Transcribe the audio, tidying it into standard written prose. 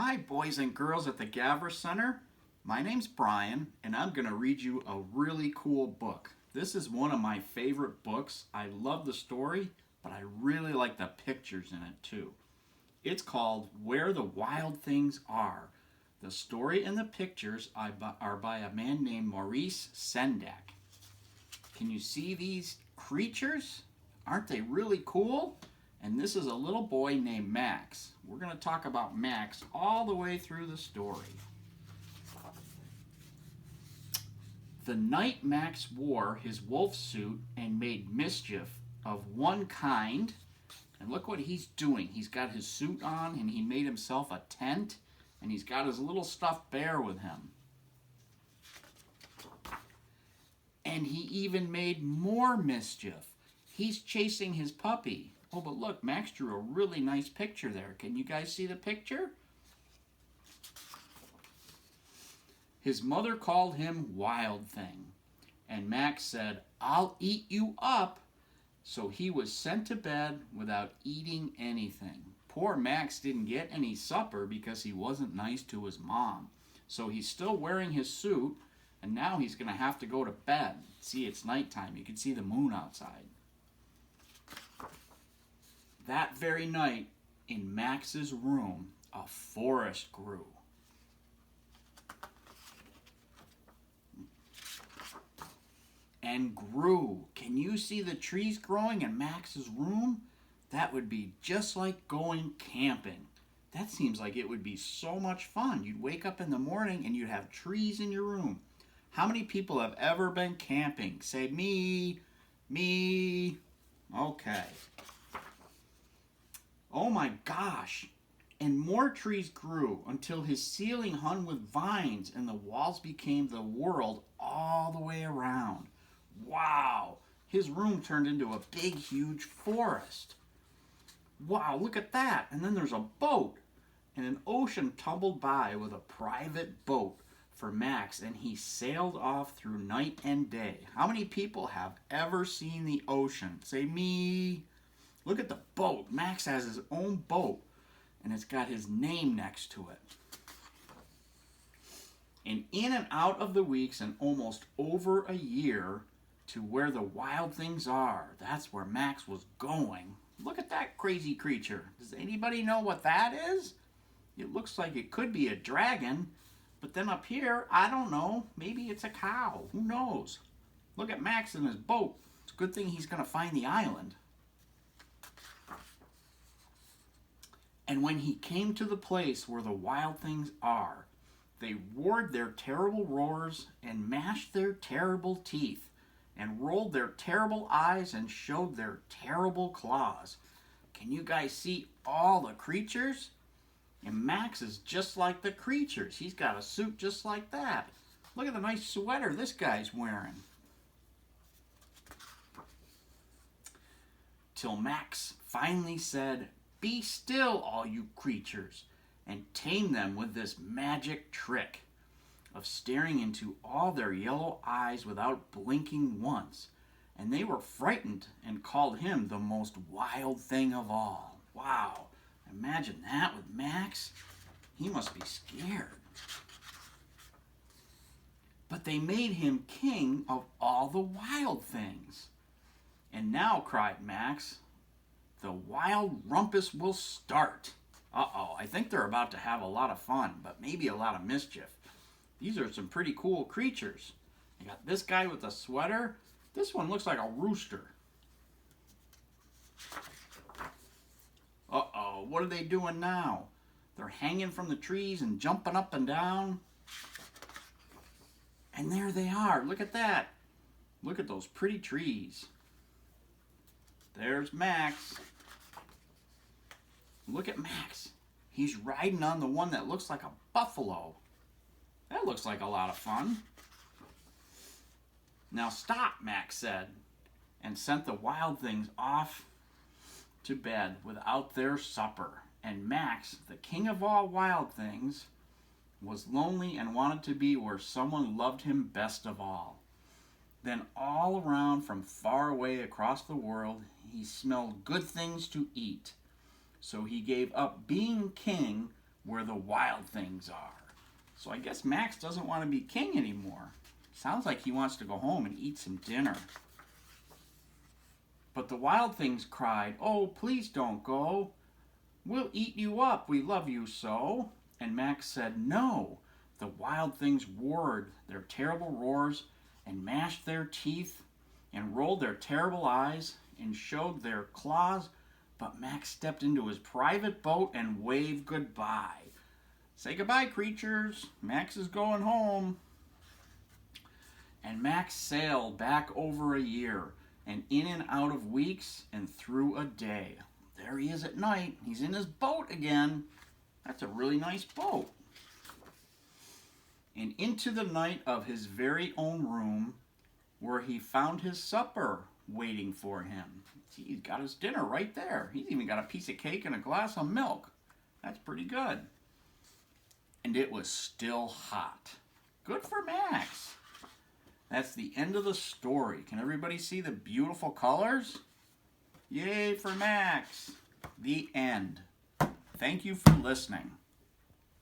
Hi, boys and girls at the Gavra Center. My name's Brian, and I'm going to read you a really cool book. This is one of my favorite books. I love the story, but I really like the pictures in it too. It's called Where the Wild Things Are. The story and the pictures are by a man named Maurice Sendak. Can you see these creatures? Aren't they really cool? And this is a little boy named Max. We're going to talk about Max all the way through the story. The night Max wore his wolf suit and made mischief of one kind, and look what he's doing. He's got his suit on and he made himself a tent, and he's got his little stuffed bear with him. And he even made more mischief. He's chasing his puppy. Oh, but look, Max drew a really nice picture there. Can you guys see the picture? His mother called him Wild Thing, and Max said, "I'll eat you up." So he was sent to bed without eating anything. Poor Max didn't get any supper because he wasn't nice to his mom. So he's still wearing his suit, and now he's going to have to go to bed. See, it's nighttime. You can see the moon outside. That very night, in Max's room, a forest grew. And grew. Can you see the trees growing in Max's room? That would be just like going camping. That seems like it would be so much fun. You'd wake up in the morning and you'd have trees in your room. How many people have ever been camping? Say me, me. Okay. Oh my gosh. And more trees grew until his ceiling hung with vines and the walls became the world all the way around. Wow. His room turned into a big, huge forest. Wow, look at that. And then there's a boat. And an ocean tumbled by with a private boat for Max, and he sailed off through night and day. How many people have ever seen the ocean? Say me. Look at the boat. Max has his own boat, and it's got his name next to it. And in and out of the weeks and almost over a year to where the wild things are. That's where Max was going. Look at that crazy creature. Does anybody know what that is? It looks like it could be a dragon, but then up here, I don't know. Maybe it's a cow. Who knows? Look at Max in his boat. It's a good thing he's going to find the island. And when he came to the place where the wild things are, they roared their terrible roars and mashed their terrible teeth and rolled their terrible eyes and showed their terrible claws. Can you guys see all the creatures? And Max is just like the creatures. He's got a suit just like that. Look at the nice sweater this guy's wearing. Till Max finally said, "Be still, all you creatures," and tame them with this magic trick of staring into all their yellow eyes without blinking once. And they were frightened and called him the most wild thing of all. Wow, imagine that with Max. He must be scared. But they made him king of all the wild things. And now, cried Max, the wild rumpus will start. Uh-oh, I think they're about to have a lot of fun, but maybe a lot of mischief. These are some pretty cool creatures. I got this guy with a sweater. This one looks like a rooster. Uh-oh, what are they doing now? They're hanging from the trees and jumping up and down. And there they are. Look at that. Look at those pretty trees. There's Max. Look at Max. He's riding on the one that looks like a buffalo. That looks like a lot of fun. Now stop, Max said, and sent the wild things off to bed without their supper. And Max, the king of all wild things, was lonely and wanted to be where someone loved him best of all. Then all around from far away across the world, he smelled good things to eat. So he gave up being king where the wild things are. So I guess Max doesn't want to be king anymore. Sounds like he wants to go home and eat some dinner. But the wild things cried, "Oh, please don't go. We'll eat you up. We love you so." And Max said, "No." The wild things roared their terrible roars and gnashed their teeth and rolled their terrible eyes and showed their claws. But Max stepped into his private boat and waved goodbye. "Say goodbye, creatures. Max is going home." And Max sailed back over a year, and in and out of weeks, and through a day. There he is at night. He's in his boat again. That's a really nice boat. And into the night of his very own room, where he found his supper waiting for him. See, he's got his dinner right there. He's even got a piece of cake and a glass of milk. That's pretty good. And it was still hot. Good for Max. That's the end of the story. Can everybody see the beautiful colors? Yay for Max. The end. Thank you for listening.